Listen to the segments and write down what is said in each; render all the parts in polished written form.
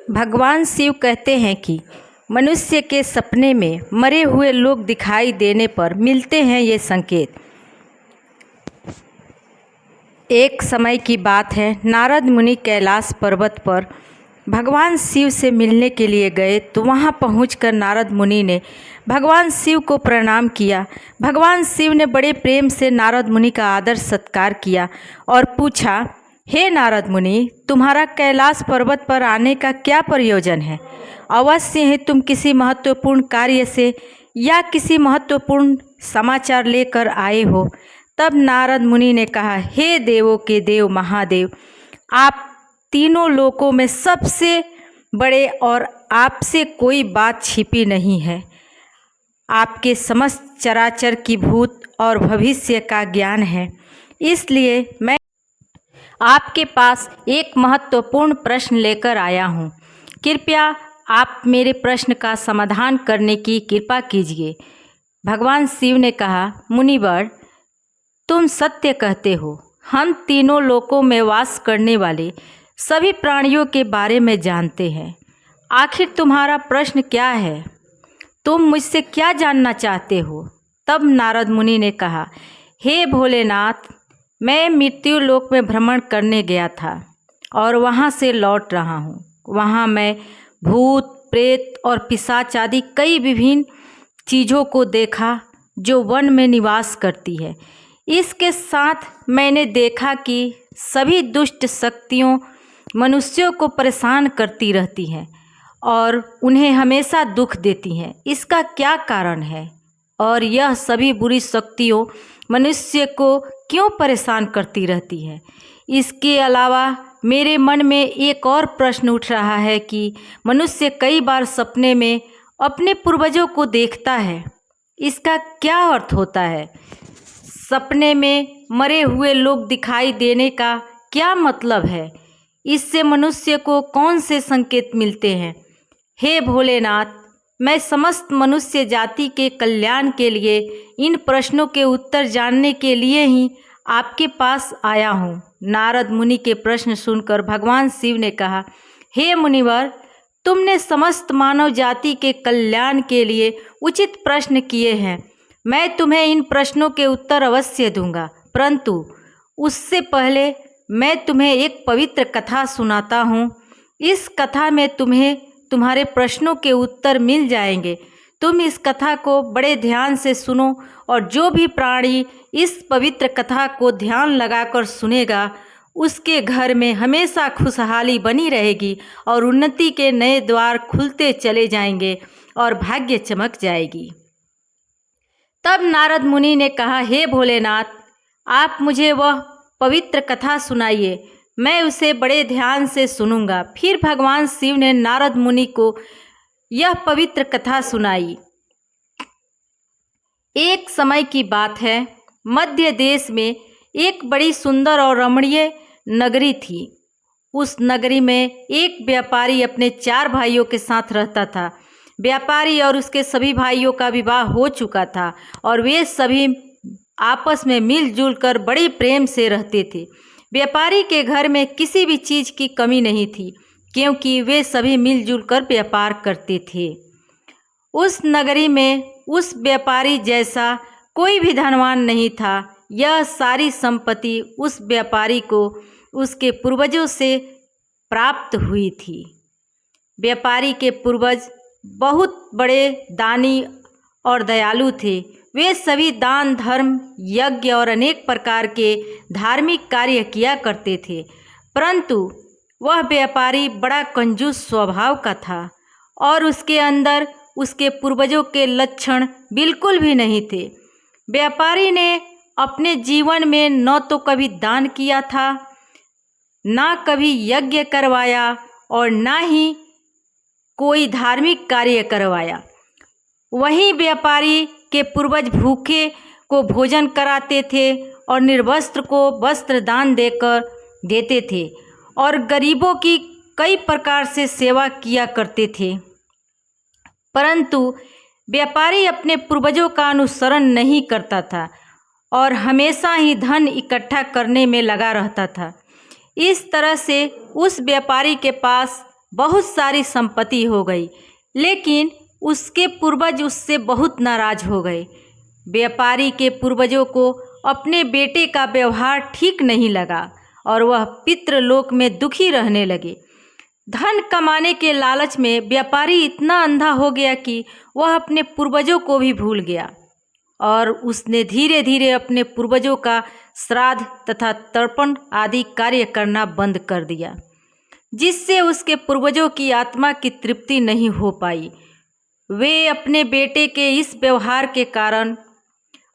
भगवान शिव कहते हैं कि मनुष्य के सपने में मरे हुए लोग दिखाई देने पर मिलते हैं ये संकेत। एक समय की बात है, नारद मुनि कैलाश पर्वत पर भगवान शिव से मिलने के लिए गए तो वहां पहुंचकर नारद मुनि ने भगवान शिव को प्रणाम किया। भगवान शिव ने बड़े प्रेम से नारद मुनि का आदर सत्कार किया और पूछा, हे नारद मुनि, तुम्हारा कैलाश पर्वत पर आने का क्या प्रयोजन है? अवश्य ही तुम किसी महत्वपूर्ण कार्य से या किसी महत्वपूर्ण समाचार लेकर आए हो। तब नारद मुनि ने कहा, हे देवों के देव महादेव, आप तीनों लोकों में सबसे बड़े और आपसे कोई बात छिपी नहीं है। आपके समस्त चराचर की भूत और भविष्य का ज्ञान है। इसलिए मैं आपके पास एक महत्वपूर्ण प्रश्न लेकर आया हूँ। कृपया आप मेरे प्रश्न का समाधान करने की कृपा कीजिए। भगवान शिव ने कहा, मुनिवर, तुम सत्य कहते हो। हम तीनों लोकों में वास करने वाले सभी प्राणियों के बारे में जानते हैं। आखिर तुम्हारा प्रश्न क्या है? तुम मुझसे क्या जानना चाहते हो? तब नारद मुनि ने कहा, हे भोलेनाथ, मैं मृत्यु लोक में भ्रमण करने गया था और वहाँ से लौट रहा हूँ। वहाँ मैं भूत, प्रेत और पिशाच आदि कई विभिन्न चीज़ों को देखा जो वन में निवास करती है। इसके साथ मैंने देखा कि सभी दुष्ट शक्तियों मनुष्यों को परेशान करती रहती हैं और उन्हें हमेशा दुख देती हैं। इसका क्या कारण है? और यह सभी बुरी शक्तियों मनुष्य को क्यों परेशान करती रहती है? इसके अलावा मेरे मन में एक और प्रश्न उठ रहा है कि मनुष्य कई बार सपने में अपने पूर्वजों को देखता है। इसका क्या अर्थ होता है? सपने में मरे हुए लोग दिखाई देने का क्या मतलब है? इससे मनुष्य को कौन से संकेत मिलते हैं? हे भोलेनाथ, मैं समस्त मनुष्य जाति के कल्याण के लिए इन प्रश्नों के उत्तर जानने के लिए ही आपके पास आया हूँ। नारद मुनि के प्रश्न सुनकर भगवान शिव ने कहा, हे मुनिवर, तुमने समस्त मानव जाति के कल्याण के लिए उचित प्रश्न किए हैं। मैं तुम्हें इन प्रश्नों के उत्तर अवश्य दूंगा, परंतु उससे पहले मैं तुम्हें एक पवित्र कथा सुनाता हूँ। इस कथा में तुम्हें तुम्हारे प्रश्नों के उत्तर मिल जाएंगे। तुम इस कथा को बड़े ध्यान से सुनो और जो भी प्राणी इस पवित्र कथा को ध्यान लगाकर सुनेगा, उसके घर में हमेशा खुशहाली बनी रहेगी और उन्नति के नए द्वार खुलते चले जाएंगे और भाग्य चमक जाएगी। तब नारद मुनि ने कहा, हे भोलेनाथ, आप मुझे वह पवित्र कथा सुनाइए, मैं उसे बड़े ध्यान से सुनूंगा। फिर भगवान शिव ने नारद मुनि को यह पवित्र कथा सुनाई। एक समय की बात है, मध्य देश में एक बड़ी सुंदर और रमणीय नगरी थी। उस नगरी में एक व्यापारी अपने 4 भाइयों के साथ रहता था। व्यापारी और उसके सभी भाइयों का विवाह हो चुका था और वे सभी आपस में मिलजुल कर बड़े प्रेम से रहते थे। व्यापारी के घर में किसी भी चीज़ की कमी नहीं थी, क्योंकि वे सभी मिलजुल कर व्यापार करते थे। उस नगरी में उस व्यापारी जैसा कोई भी धनवान नहीं था। यह सारी संपत्ति उस व्यापारी को उसके पूर्वजों से प्राप्त हुई थी। व्यापारी के पूर्वज बहुत बड़े दानी और दयालु थे। वे सभी दान, धर्म, यज्ञ और अनेक प्रकार के धार्मिक कार्य किया करते थे, परंतु वह व्यापारी बड़ा कंजूस स्वभाव का था और उसके अंदर उसके पूर्वजों के लक्षण बिल्कुल भी नहीं थे। व्यापारी ने अपने जीवन में न तो कभी दान किया था, ना कभी यज्ञ करवाया और ना ही कोई धार्मिक कार्य करवाया। वहीं व्यापारी के पूर्वज भूखे को भोजन कराते थे और निर्वस्त्र को वस्त्र दान देते थे और गरीबों की कई प्रकार से सेवा किया करते थे। परंतु व्यापारी अपने पूर्वजों का अनुसरण नहीं करता था और हमेशा ही धन इकट्ठा करने में लगा रहता था। इस तरह से उस व्यापारी के पास बहुत सारी संपत्ति हो गई, लेकिन उसके पूर्वज उससे बहुत नाराज हो गए। व्यापारी के पूर्वजों को अपने बेटे का व्यवहार ठीक नहीं लगा और वह पितृलोक में दुखी रहने लगे। धन कमाने के लालच में व्यापारी इतना अंधा हो गया कि वह अपने पूर्वजों को भी भूल गया और उसने धीरे धीरे अपने पूर्वजों का श्राद्ध तथा तर्पण आदि कार्य करना बंद कर दिया, जिससे उसके पूर्वजों की आत्मा की तृप्ति नहीं हो पाई। वे अपने बेटे के इस व्यवहार के कारण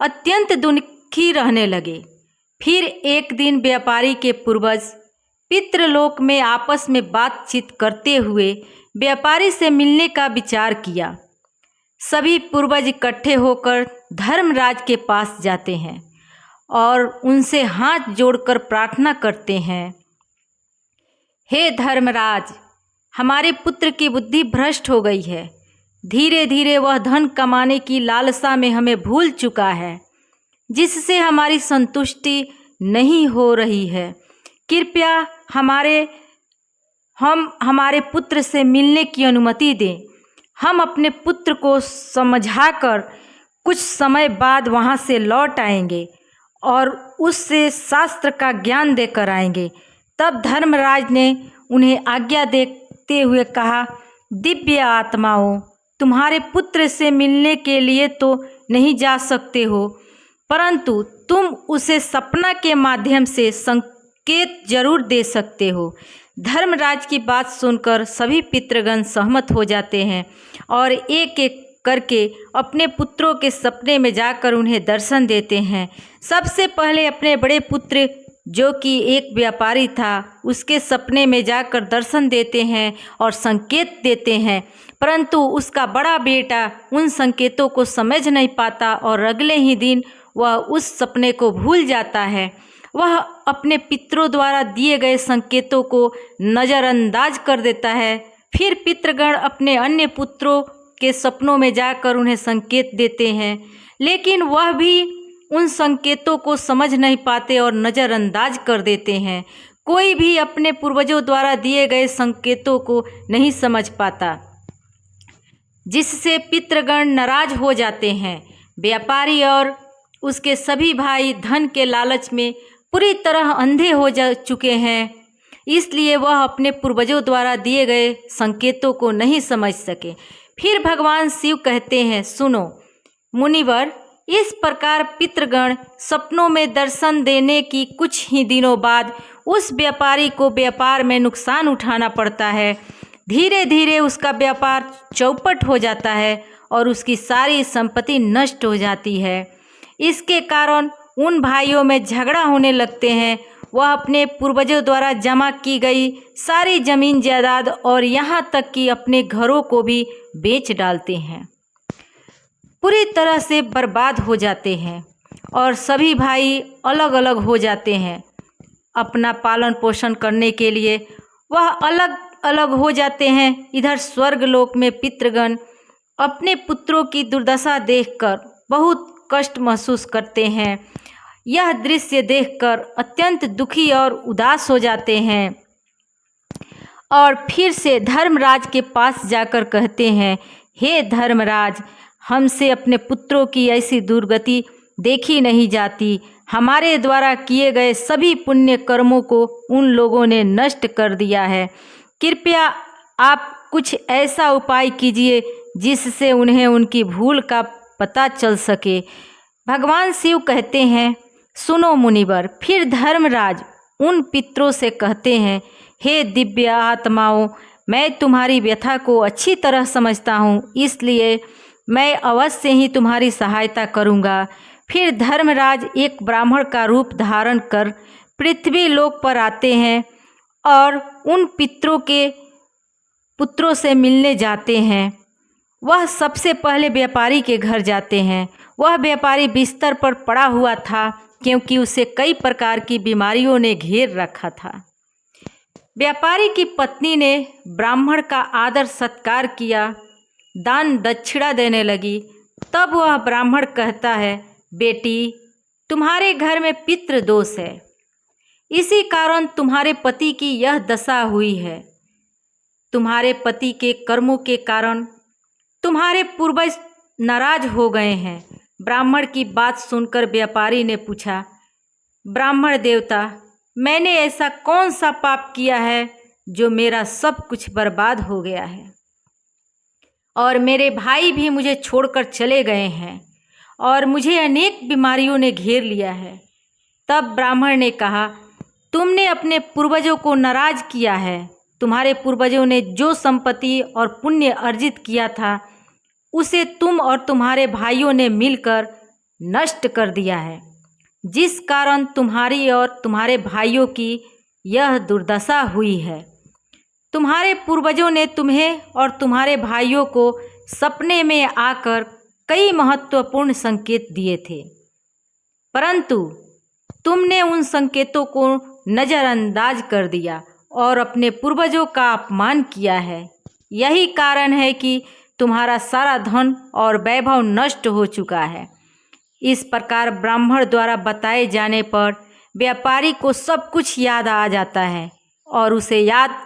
अत्यंत दुखी रहने लगे। फिर एक दिन व्यापारी के पूर्वज पितृलोक में आपस में बातचीत करते हुए व्यापारी से मिलने का विचार किया। सभी पूर्वज इकट्ठे होकर धर्मराज के पास जाते हैं और उनसे हाथ जोड़कर प्रार्थना करते हैं, हे धर्मराज, हमारे पुत्र की बुद्धि भ्रष्ट हो गई है। धीरे धीरे वह धन कमाने की लालसा में हमें भूल चुका है, जिससे हमारी संतुष्टि नहीं हो रही है। कृपया हमारे पुत्र से मिलने की अनुमति दें। हम अपने पुत्र को समझाकर कुछ समय बाद वहाँ से लौट आएंगे और उससे शास्त्र का ज्ञान देकर आएंगे। तब धर्मराज ने उन्हें आज्ञा देते हुए कहा, दिव्य आत्माओं, तुम्हारे पुत्र से मिलने के लिए तो नहीं जा सकते हो, परंतु तुम उसे सपना के माध्यम से संकेत जरूर दे सकते हो। धर्मराज की बात सुनकर सभी पितृगण सहमत हो जाते हैं और एक एक करके अपने पुत्रों के सपने में जाकर उन्हें दर्शन देते हैं। सबसे पहले अपने बड़े पुत्र, जो कि एक व्यापारी था, उसके सपने में जाकर दर्शन देते हैं और संकेत देते हैं, परंतु उसका बड़ा बेटा उन संकेतों को समझ नहीं पाता और अगले ही दिन वह उस सपने को भूल जाता है। वह अपने पितरों द्वारा दिए गए संकेतों को नज़रअंदाज कर देता है। फिर पितृगण अपने अन्य पुत्रों के सपनों में जाकर उन्हें संकेत देते हैं, लेकिन वह भी उन संकेतों को समझ नहीं पाते और नज़रअंदाज कर देते हैं। कोई भी अपने पूर्वजों द्वारा दिए गए संकेतों को नहीं समझ पाता, जिससे पितृगण नाराज हो जाते हैं। व्यापारी और उसके सभी भाई धन के लालच में पूरी तरह अंधे हो जा चुके हैं, इसलिए वह अपने पूर्वजों द्वारा दिए गए संकेतों को नहीं समझ सके। फिर भगवान शिव कहते हैं, सुनो मुनिवर, इस प्रकार पितृगण सपनों में दर्शन देने की कुछ ही दिनों बाद उस व्यापारी को व्यापार में नुकसान उठाना पड़ता है। धीरे धीरे उसका व्यापार चौपट हो जाता है और उसकी सारी संपत्ति नष्ट हो जाती है। इसके कारण उन भाइयों में झगड़ा होने लगते हैं। वह अपने पूर्वजों द्वारा जमा की गई सारी जमीन जायदाद और यहाँ तक कि अपने घरों को भी बेच डालते हैं, पूरी तरह से बर्बाद हो जाते हैं और सभी भाई अलग अलग हो जाते हैं। अपना पालन पोषण करने के लिए वह अलग अलग हो जाते हैं। इधर स्वर्गलोक में पितृगण अपने पुत्रों की दुर्दशा देखकर बहुत कष्ट महसूस करते हैं। यह दृश्य देखकर अत्यंत दुखी और उदास हो जाते हैं और फिर से धर्मराज के पास जाकर कहते हैं, हे धर्मराज, हमसे अपने पुत्रों की ऐसी दुर्गति देखी नहीं जाती। हमारे द्वारा किए गए सभी पुण्य कर्मों को उन लोगों ने नष्ट कर दिया है। कृपया आप कुछ ऐसा उपाय कीजिए जिससे उन्हें उनकी भूल का पता चल सके। भगवान शिव कहते हैं, सुनो मुनिवर। फिर धर्मराज उन पितरों से कहते हैं, हे दिव्य आत्माओं, मैं तुम्हारी व्यथा को अच्छी तरह समझता हूँ, इसलिए मैं अवश्य ही तुम्हारी सहायता करूँगा। फिर धर्मराज एक ब्राह्मण का रूप धारण कर पृथ्वी लोक पर आते हैं और उन पितरों के पुत्रों से मिलने जाते हैं। वह सबसे पहले व्यापारी के घर जाते हैं। वह व्यापारी बिस्तर पर पड़ा हुआ था, क्योंकि उसे कई प्रकार की बीमारियों ने घेर रखा था। व्यापारी की पत्नी ने ब्राह्मण का आदर सत्कार किया, दान दक्षिणा देने लगी। तब वह ब्राह्मण कहता है, बेटी, तुम्हारे घर में पितृ दोष है, इसी कारण तुम्हारे पति की यह दशा हुई है। तुम्हारे पति के कर्मों के कारण तुम्हारे पूर्वज नाराज हो गए हैं। ब्राह्मण की बात सुनकर व्यापारी ने पूछा, ब्राह्मण देवता, मैंने ऐसा कौन सा पाप किया है जो मेरा सब कुछ बर्बाद हो गया है और मेरे भाई भी मुझे छोड़कर चले गए हैं और मुझे अनेक बीमारियों ने घेर लिया है। तब ब्राह्मण ने कहा, तुमने अपने पूर्वजों को नाराज किया है। तुम्हारे पूर्वजों ने जो संपत्ति और पुण्य अर्जित किया था उसे तुम और तुम्हारे भाइयों ने मिलकर नष्ट कर दिया है, जिस कारण तुम्हारी और तुम्हारे भाइयों की यह दुर्दशा हुई है। तुम्हारे पूर्वजों ने तुम्हें और तुम्हारे भाइयों को सपने में आकर कई महत्वपूर्ण संकेत दिए थे, परंतु तुमने उन संकेतों को नज़रअंदाज कर दिया और अपने पूर्वजों का अपमान किया है। यही कारण है कि तुम्हारा सारा धन और वैभव नष्ट हो चुका है। इस प्रकार ब्राह्मण द्वारा बताए जाने पर व्यापारी को सब कुछ याद आ जाता है और उसे याद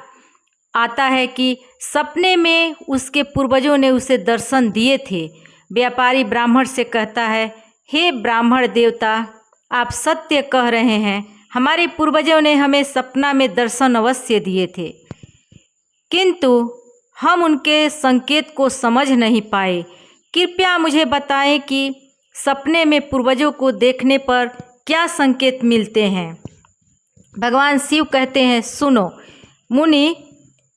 आता है कि सपने में उसके पूर्वजों ने उसे दर्शन दिए थे। व्यापारी ब्राह्मण से कहता है, हे ब्राह्मण देवता, आप सत्य कह रहे हैं। हमारे पूर्वजों ने हमें सपना में दर्शन अवश्य दिए थे, किंतु हम उनके संकेत को समझ नहीं पाए। कृपया मुझे बताएं कि सपने में पूर्वजों को देखने पर क्या संकेत मिलते हैं। भगवान शिव कहते हैं, सुनो मुनि।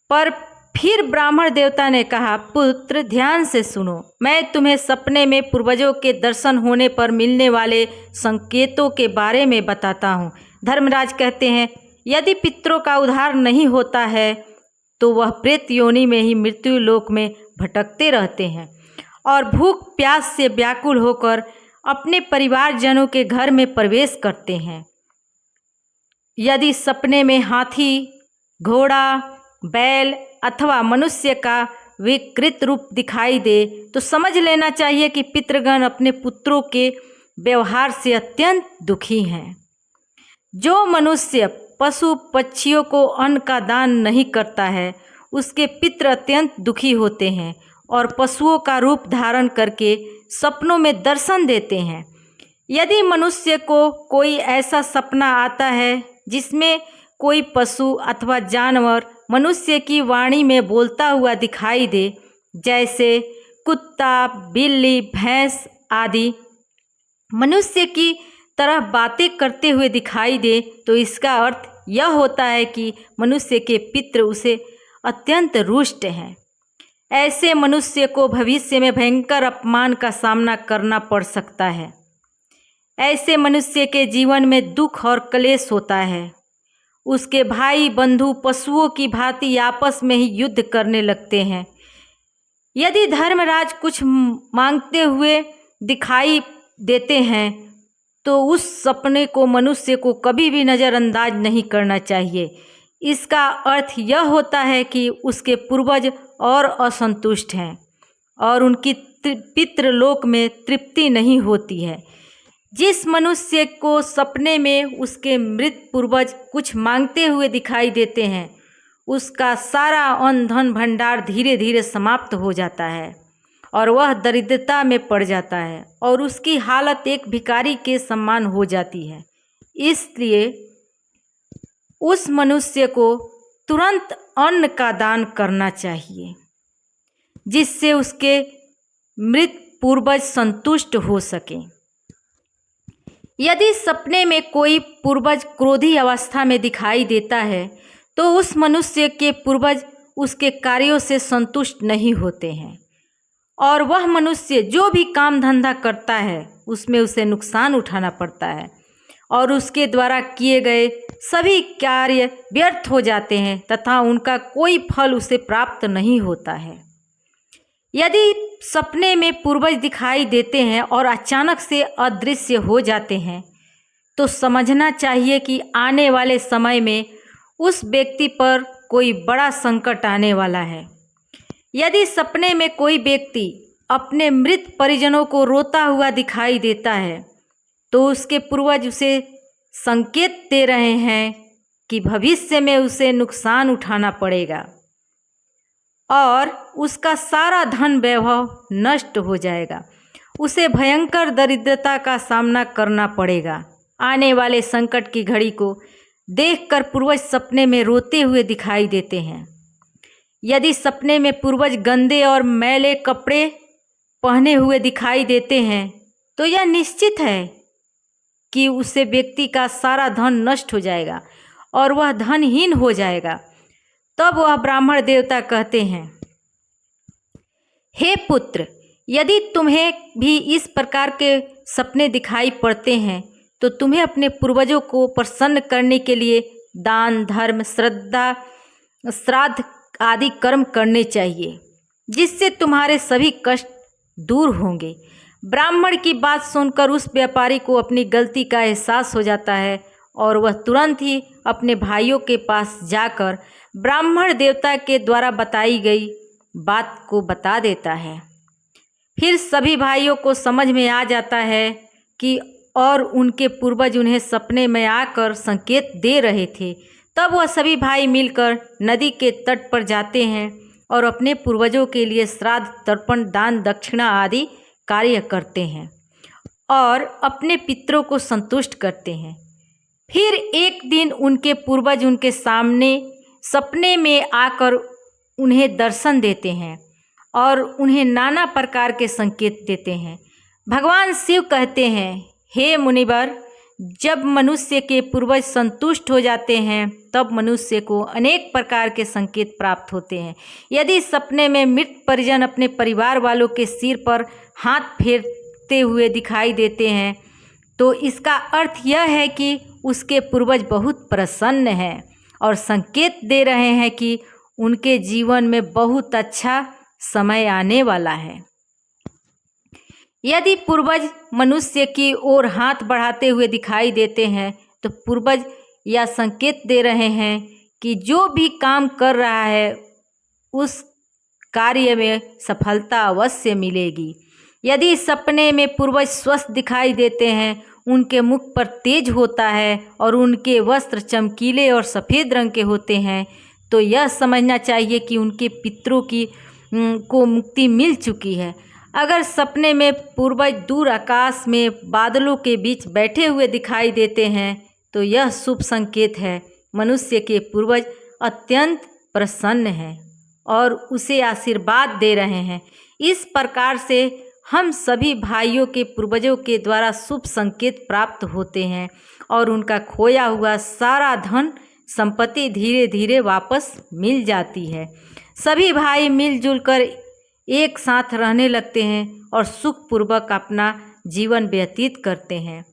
पर फिर ब्राह्मण देवता ने कहा, पुत्र ध्यान से सुनो, मैं तुम्हें सपने में पूर्वजों के दर्शन होने पर मिलने वाले संकेतों के बारे में बताता हूँ। धर्मराज कहते हैं, यदि पितरों का उद्धार नहीं होता है तो वह प्रेत योनि में ही मृत्यु लोक में भटकते रहते हैं और भूख प्यास से व्याकुल होकर अपने परिवारजनों के घर में प्रवेश करते हैं। यदि सपने में हाथी, घोड़ा, बैल अथवा मनुष्य का विकृत रूप दिखाई दे तो समझ लेना चाहिए कि पितृगण अपने पुत्रों के व्यवहार से अत्यंत दुखी हैं। जो मनुष्य पशु पक्षियों को अन्न का दान नहीं करता है उसके पितृ अत्यंत दुखी होते हैं और पशुओं का रूप धारण करके सपनों में दर्शन देते हैं। यदि मनुष्य को कोई ऐसा सपना आता है जिसमें कोई पशु अथवा जानवर मनुष्य की वाणी में बोलता हुआ दिखाई दे, जैसे कुत्ता, बिल्ली, भैंस आदि मनुष्य की तरह बातें करते हुए दिखाई दे, तो इसका अर्थ यह होता है कि मनुष्य के पितृ उसे अत्यंत रुष्ट हैं। ऐसे मनुष्य को भविष्य में भयंकर अपमान का सामना करना पड़ सकता है। ऐसे मनुष्य के जीवन में दुख और क्लेश होता है। उसके भाई बंधु पशुओं की भांति आपस में ही युद्ध करने लगते हैं। यदि धर्मराज कुछ मांगते हुए दिखाई देते हैं तो उस सपने को मनुष्य को कभी भी नज़रअंदाज नहीं करना चाहिए। इसका अर्थ यह होता है कि उसके पूर्वज और असंतुष्ट हैं और उनकी पितृलोक में तृप्ति नहीं होती है। जिस मनुष्य को सपने में उसके मृत पूर्वज कुछ मांगते हुए दिखाई देते हैं उसका सारा अन्न धन भंडार धीरे धीरे समाप्त हो जाता है और वह दरिद्रता में पड़ जाता है और उसकी हालत एक भिखारी के समान हो जाती है। इसलिए उस मनुष्य को तुरंत अन्न का दान करना चाहिए जिससे उसके मृत पूर्वज संतुष्ट हो सकें। यदि सपने में कोई पूर्वज क्रोधी अवस्था में दिखाई देता है तो उस मनुष्य के पूर्वज उसके कार्यों से संतुष्ट नहीं होते हैं और वह मनुष्य जो भी काम धंधा करता है उसमें उसे नुकसान उठाना पड़ता है और उसके द्वारा किए गए सभी कार्य व्यर्थ हो जाते हैं तथा उनका कोई फल उसे प्राप्त नहीं होता है। यदि सपने में पूर्वज दिखाई देते हैं और अचानक से अदृश्य हो जाते हैं तो समझना चाहिए कि आने वाले समय में उस व्यक्ति पर कोई बड़ा संकट आने वाला है। यदि सपने में कोई व्यक्ति अपने मृत परिजनों को रोता हुआ दिखाई देता है तो उसके पूर्वज उसे संकेत दे रहे हैं कि भविष्य में उसे नुकसान उठाना पड़ेगा। और उसका सारा धन वैभव नष्ट हो जाएगा। उसे भयंकर दरिद्रता का सामना करना पड़ेगा। आने वाले संकट की घड़ी को देखकर पूर्वज सपने में रोते हुए दिखाई देते हैं। यदि सपने में पूर्वज गंदे और मैले कपड़े पहने हुए दिखाई देते हैं तो यह निश्चित है कि उसे व्यक्ति का सारा धन नष्ट हो जाएगा और वह धनहीन हो जाएगा। तब वह ब्राह्मण देवता कहते हैं, हे पुत्र, यदि तुम्हें भी इस प्रकार के सपने दिखाई पड़ते हैं तो तुम्हें अपने पूर्वजों को प्रसन्न करने के लिए दान, धर्म, श्रद्धा, श्राद्ध आदि कर्म करने चाहिए, जिससे तुम्हारे सभी कष्ट दूर होंगे। ब्राह्मण की बात सुनकर उस व्यापारी को अपनी गलती का एहसास हो जाता है और वह तुरंत ही अपने भाइयों के पास जाकर ब्राह्मण देवता के द्वारा बताई गई बात को बता देता है। फिर सभी भाइयों को समझ में आ जाता है कि और उनके पूर्वज उन्हें सपने में आकर संकेत दे रहे थे। तब वह सभी भाई मिलकर नदी के तट पर जाते हैं और अपने पूर्वजों के लिए श्राद्ध, तर्पण, दान, दक्षिणा आदि कार्य करते हैं और अपने पितरों को संतुष्ट करते हैं। फिर एक दिन उनके पूर्वज उनके सामने सपने में आकर उन्हें दर्शन देते हैं और उन्हें नाना प्रकार के संकेत देते हैं। भगवान शिव कहते हैं, हे मुनिवर, जब मनुष्य के पूर्वज संतुष्ट हो जाते हैं तब मनुष्य को अनेक प्रकार के संकेत प्राप्त होते हैं। यदि सपने में मृत परिजन अपने परिवार वालों के सिर पर हाथ फेरते हुए दिखाई देते हैं तो इसका अर्थ यह है कि उसके पूर्वज बहुत प्रसन्न हैं और संकेत दे रहे हैं कि उनके जीवन में बहुत अच्छा समय आने वाला है। यदि पूर्वज मनुष्य की ओर हाथ बढ़ाते हुए दिखाई देते हैं तो पूर्वज यह संकेत दे रहे हैं कि जो भी काम कर रहा है उस कार्य में सफलता अवश्य मिलेगी। यदि सपने में पूर्वज स्वस्थ दिखाई देते हैं, उनके मुख पर तेज होता है और उनके वस्त्र चमकीले और सफ़ेद रंग के होते हैं तो यह समझना चाहिए कि उनके पितरों को मुक्ति मिल चुकी है। अगर सपने में पूर्वज दूर आकाश में बादलों के बीच बैठे हुए दिखाई देते हैं तो यह शुभ संकेत है। मनुष्य के पूर्वज अत्यंत प्रसन्न हैं और उसे आशीर्वाद दे रहे हैं। इस प्रकार से हम सभी भाइयों के पूर्वजों के द्वारा शुभ संकेत प्राप्त होते हैं और उनका खोया हुआ सारा धन संपत्ति धीरे धीरे वापस मिल जाती है। सभी भाई मिलजुल कर एक साथ रहने लगते हैं और सुखपूर्वक अपना जीवन व्यतीत करते हैं।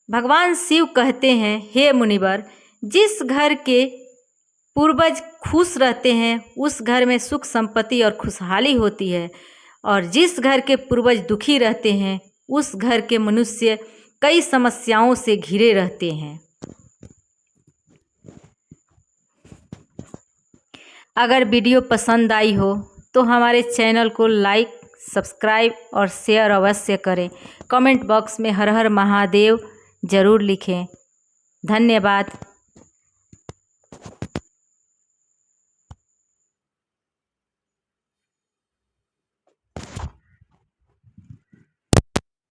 भगवान शिव कहते हैं, हे मुनिवर, जिस घर के पूर्वज खुश रहते हैं उस घर में सुख संपत्ति और खुशहाली होती है और जिस घर के पूर्वज दुखी रहते हैं उस घर के मनुष्य कई समस्याओं से घिरे रहते हैं। अगर वीडियो पसंद आई हो तो हमारे चैनल को लाइक, सब्सक्राइब और शेयर अवश्य करें। कमेंट बॉक्स में हर हर महादेव ज़रूर लिखें। धन्यवाद।